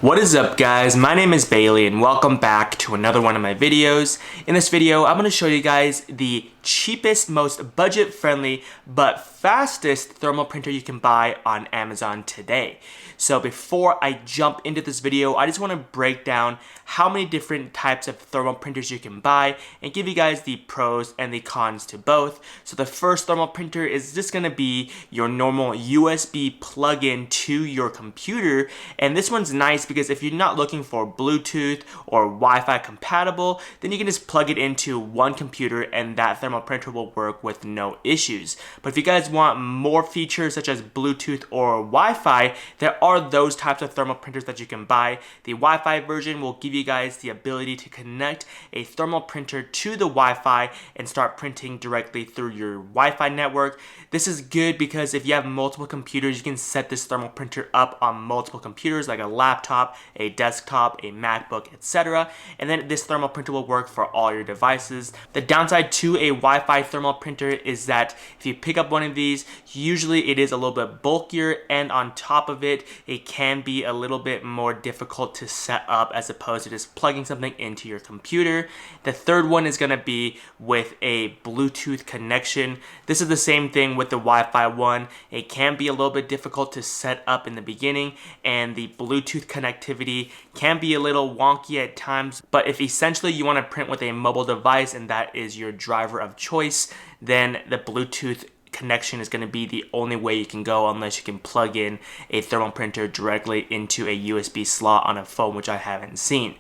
What is up, guys? My name is Bailey and welcome back to another one of my videos. In this video, I'm going to show you guys the cheapest, most budget-friendly, but fastest thermal printer you can buy on Amazon today. So before I jump into this video, I just want to break down how many different types of thermal printers you can buy and give you guys the pros and the cons to both. So the first thermal printer is just going to be your normal USB plug-in to your computer, and this one's nice because if you're not looking for Bluetooth or Wi-Fi compatible, then you can just plug it into one computer and that thermal printer will work with no issues. But if you guys want more features such as Bluetooth or Wi-Fi, there are those types of thermal printers that you can buy. The Wi-Fi version will give you guys the ability to connect a thermal printer to the Wi-Fi and start printing directly through your Wi-Fi network. This is good because if you have multiple computers, you can set this thermal printer up on multiple computers like a laptop, a desktop, a MacBook, etc. And then this thermal printer will work for all your devices. The downside to a Wi-Fi thermal printer is that if you pick up one of these, usually it is a little bit bulkier, and on top of it, it can be a little bit more difficult to set up as opposed to just plugging something into your computer. The third one is going to be with a Bluetooth connection. This is the same thing with the Wi-Fi one. It can be a little bit difficult to set up in the beginning, and the Bluetooth connectivity can be a little wonky at times, but if essentially you want to print with a mobile device and that is your driver of choice, then the Bluetooth connection is going to be the only way you can go unless you can plug in a thermal printer directly into a USB slot on a phone, which I haven't seen.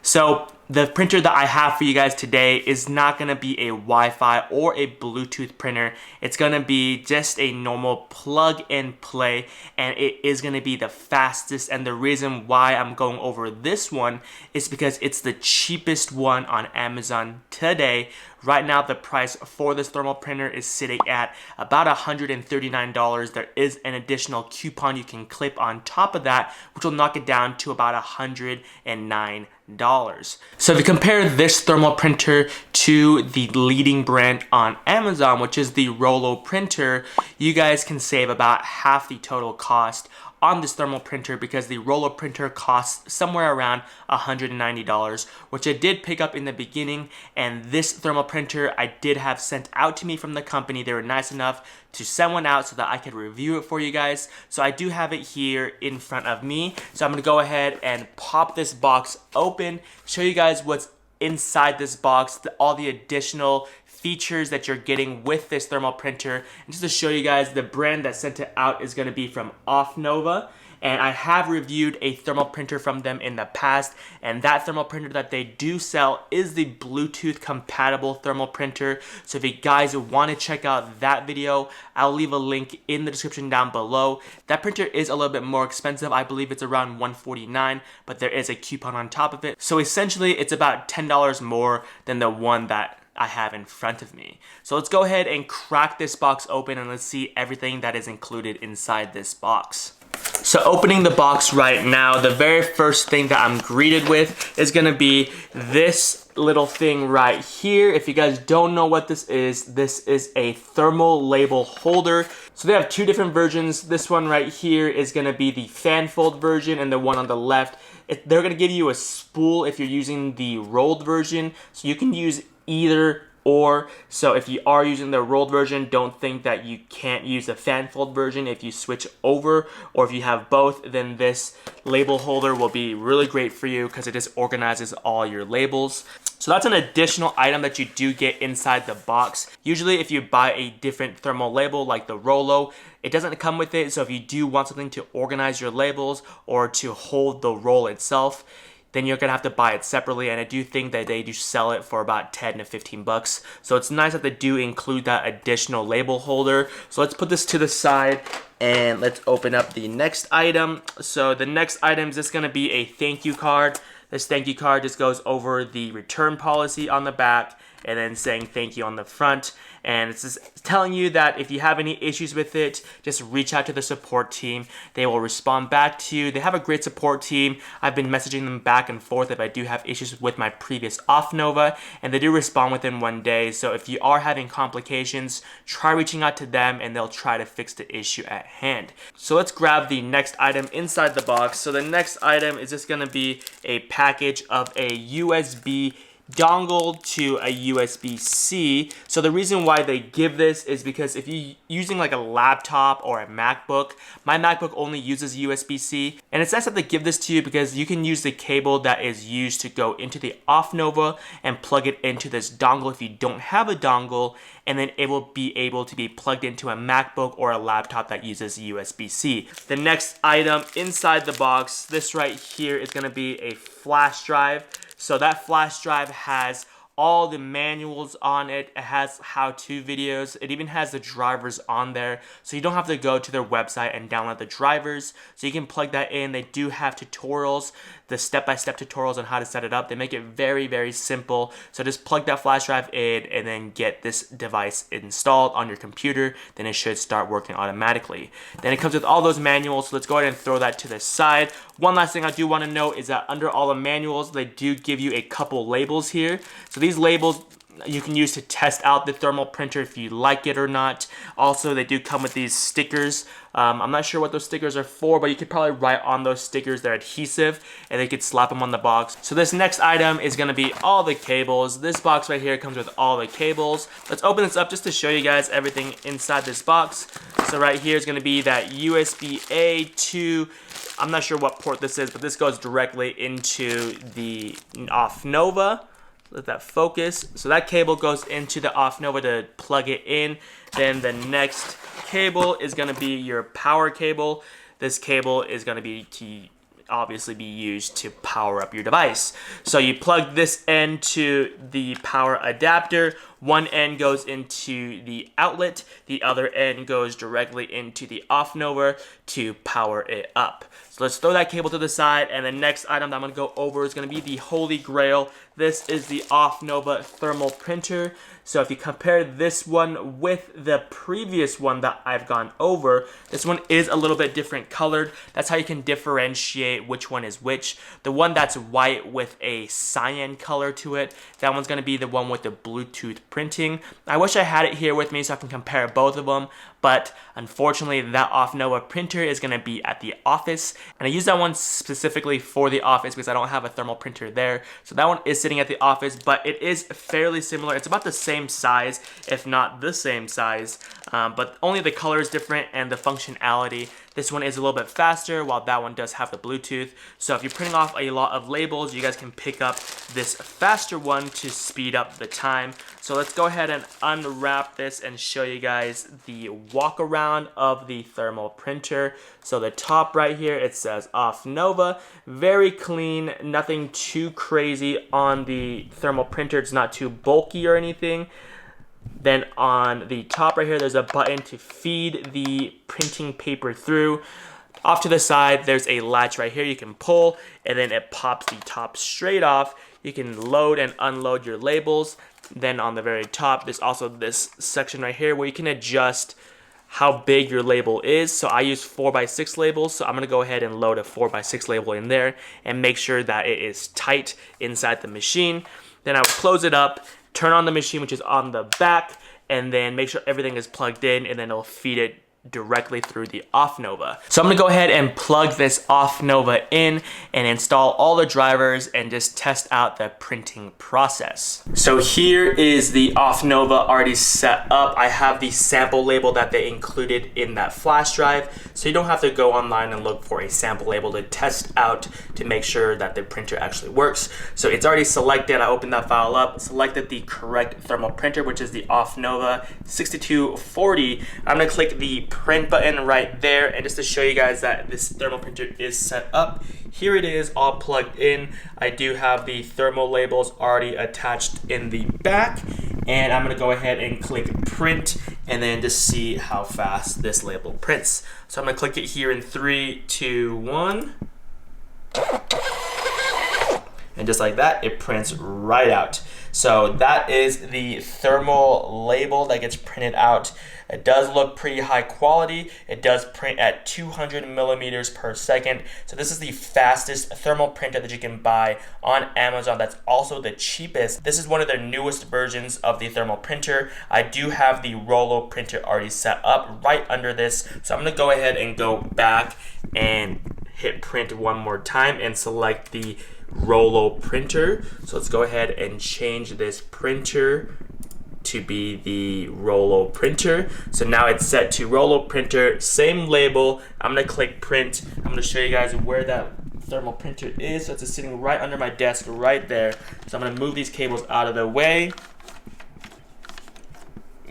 So the printer that I have for you guys today is not going to be a Wi-Fi or a Bluetooth printer. It's going to be just a normal plug and play, and it is going to be the fastest. And the reason why I'm going over this one is because it's the cheapest one on Amazon today. Right now, the price for this thermal printer is sitting at about $139. There is an additional coupon you can clip on top of that, which will knock it down to about $109. So if you compare this thermal printer to the leading brand on Amazon, which is the Rollo printer, you guys can save about half the total cost on this thermal printer because the Rollo printer costs somewhere around $190, which I did pick up in the beginning, and this thermal printer I did have sent out to me from the company. They were nice enough to send one out so that I could review it for you guys. So I do have it here in front of me. So I'm gonna go ahead and pop this box open, show you guys what's inside this box, all the additional features that you're getting with this thermal printer. And just to show you guys, the brand that sent it out is going to be from Offnova, and I have reviewed a thermal printer from them in the past, and that thermal printer that they do sell is the Bluetooth compatible thermal printer. So if you guys want to check out that video, I'll leave a link in the description down below. That printer is a little bit more expensive. I believe it's around $149, but there is a coupon on top of it. So essentially it's about $10 more than the one that I have in front of me. So let's go ahead and crack this box open and let's see everything that is included inside this box. So opening the box right now, the very first thing that I'm greeted with is gonna be this little thing right here. If you guys don't know what this is a thermal label holder. So they have two different versions. This one right here is gonna be the fan fold version, and the one on the left, they're gonna give you a spool if you're using the rolled version. So you can use either or. So if you are using the rolled version, don't think that you can't use the fan fold version if you switch over, or if you have both, then this label holder will be really great for you because it just organizes all your labels. So that's an additional item that you do get inside the box. Usually if you buy a different thermal label like the Rollo, it doesn't come with it. So if you do want something to organize your labels or to hold the roll itself, then you're gonna have to buy it separately, and I do think that they do sell it for about 10 to 15 bucks. So it's nice that they do include that additional label holder. So let's put this to the side and let's open up the next item. So the next item is just gonna be a thank you card. This thank you card just goes over the return policy on the back, and then saying thank you on the front. And it's just telling you that if you have any issues with it, just reach out to the support team. They will respond back to you. They have a great support team. I've been messaging them back and forth if I do have issues with my previous Offnova, and they do respond within 1 day. So if you are having complications, try reaching out to them and they'll try to fix the issue at hand. So let's grab the next item inside the box. So the next item is just gonna be a package of a USB dongle to a USB-C. So the reason why they give this is because if you're using like a laptop or a MacBook, my MacBook only uses USB-C, and it's nice that they give this to you because you can use the cable that is used to go into the Offnova and plug it into this dongle if you don't have a dongle, and then it will be able to be plugged into a MacBook or a laptop that uses USB-C. The next item inside the box, this right here, is gonna be a flash drive. So that flash drive has all the manuals on it. It has how-to videos. It even has the drivers on there. So you don't have to go to their website and download the drivers. So you can plug that in. They do have tutorials, the step-by-step tutorials on how to set it up. They make it very, very simple. So just plug that flash drive in and then get this device installed on your computer. Then it should start working automatically. Then it comes with all those manuals. So let's go ahead and throw that to the side. One last thing I do want to note is that under all the manuals, they do give you a couple labels here. So these labels you can use to test out the thermal printer if you like it or not. Also, they do come with these stickers. I'm not sure what those stickers are for, but you could probably write on those stickers they're adhesive, and they could slap them on the box. So this next item is gonna be all the cables. This box right here comes with all the cables. Let's open this up just to show you guys everything inside this box. So right here is gonna be that USB-A to, I'm not sure what port this is, but this goes directly into the Offnova. Let that focus. So that cable goes into the Offnova to plug it in. Then the next cable is going to be your power cable. This cable is going to be obviously be used to power up your device. So you plug this end to the power adapter. One end goes into the outlet, the other end goes directly into the Offnova to power it up. So let's throw that cable to the side, and the next item that I'm gonna go over is gonna be the holy grail. This is the Offnova thermal printer. So if you compare this one with the previous one that I've gone over, this one is a little bit different colored. That's how you can differentiate which one is which. The one that's white with a cyan color to it, that one's gonna be the one with the Bluetooth printing. I wish I had it here with me so I can compare both of them, but unfortunately that Offnova printer is gonna be at the office, and I use that one specifically for the office because I don't have a thermal printer there. So that one is sitting at the office, but it is fairly similar. It's about the same size, if not the same size, but only the color is different and the functionality. This one is a little bit faster, while that one does have the Bluetooth. So if you're printing off a lot of labels, you guys can pick up this faster one to speed up the time. So let's go ahead and unwrap this and show you guys the walk around of the thermal printer. So the top right here, it says Offnova. Very clean, nothing too crazy on the thermal printer. It's not too bulky or anything. Then on the top right here, there's a button to feed the printing paper through. Off to the side, there's a latch right here you can pull, and then it pops the top straight off. You can load and unload your labels. Then on the very top, there's also this section right here where you can adjust how big your label is. So I use 4x6 labels, so I'm gonna go ahead and load a 4x6 label in there and make sure that it is tight inside the machine. Then I would close it up, turn on the machine, which is on the back, and then make sure everything is plugged in, and then it'll feed it directly through the Offnova. So I'm gonna go ahead and plug this Offnova in and install all the drivers and just test out the printing process. So here is the Offnova already set up. I have the sample label that they included in that flash drive, so you don't have to go online and look for a sample label to test out to make sure that the printer actually works. So it's already selected. I opened that file up, selected the correct thermal printer, which is the Offnova 6240. I'm gonna click the print button right there, and just to show you guys that this thermal printer is set up, here it is all plugged in. I do have the thermal labels already attached in the back, and I'm gonna go ahead and click print and then just see how fast this label prints. So I'm gonna click it here in 3, 2, 1. And just like that, it prints right out. So that is the thermal label that gets printed out. It does look pretty high quality. It does print at 200 millimeters per second. So this is the fastest thermal printer that you can buy on Amazon. That's also the cheapest. This is one of their newest versions of the thermal printer. I do have the Rollo printer already set up right under this. So I'm gonna go ahead and go back and hit print one more time and select the Rollo printer. So let's go ahead and change this printer to be the Rollo printer. So now it's set to Rollo printer, same label. I'm gonna click print. I'm gonna show you guys where that thermal printer is. So it's sitting right under my desk right there. So I'm gonna move these cables out of the way.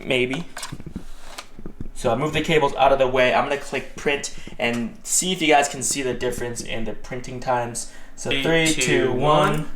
Maybe. So I move the cables out of the way. I'm gonna click print and see if you guys can see the difference in the printing times. So 3, 2, 1.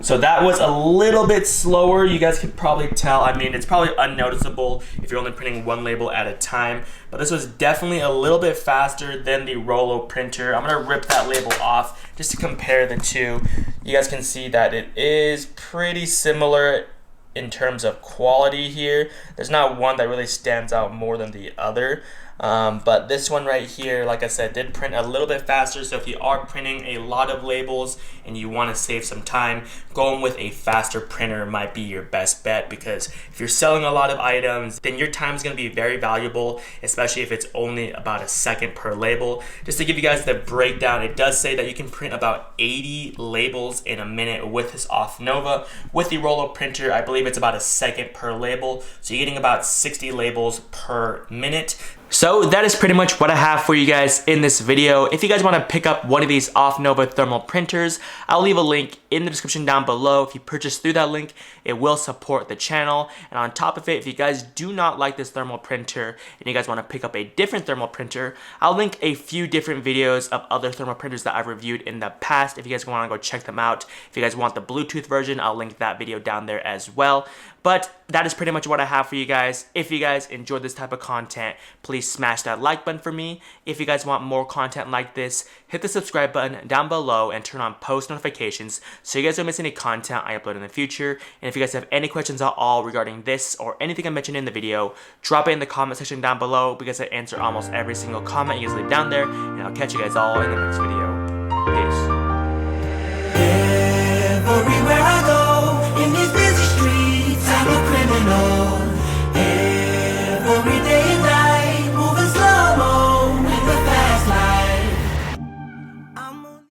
So that was a little bit slower. You guys could probably tell. I mean, it's probably unnoticeable if you're only printing one label at a time, but this was definitely a little bit faster than the Rollo printer. I'm gonna rip that label off just to compare the two. You guys can see that it is pretty similar in terms of quality here. There's not one that really stands out more than the other. But this one right here, like I said, did print a little bit faster. So if you are printing a lot of labels and you want to save some time, going with a faster printer might be your best bet, because if you're selling a lot of items, then your time is going to be very valuable, especially if it's only about a second per label. Just to give you guys the breakdown, it does say that you can print about 80 labels in a minute with this Offnova. With the Rollo printer, I believe it's about a second per label. So you're getting about 60 labels per minute. So that is pretty much what I have for you guys in this video. If you guys want to pick up one of these Offnova thermal printers, I'll leave a link in the description down below. If you purchase through that link, it will support the channel. And on top of it, if you guys do not like this thermal printer and you guys want to pick up a different thermal printer, I'll link a few different videos of other thermal printers that I've reviewed in the past if you guys want to go check them out. If you guys want the Bluetooth version, I'll link that video down there as well. But that is pretty much what I have for you guys. If you guys enjoyed this type of content, please smash that like button for me. If you guys want more content like this, hit the subscribe button down below and turn on post notifications so you guys don't miss any content I upload in the future. And if you guys have any questions at all regarding this or anything I mentioned in the video, drop it in the comment section down below, because I answer almost every single comment you guys leave down there. And I'll catch you guys all in the next video. Peace. Everywhere I go.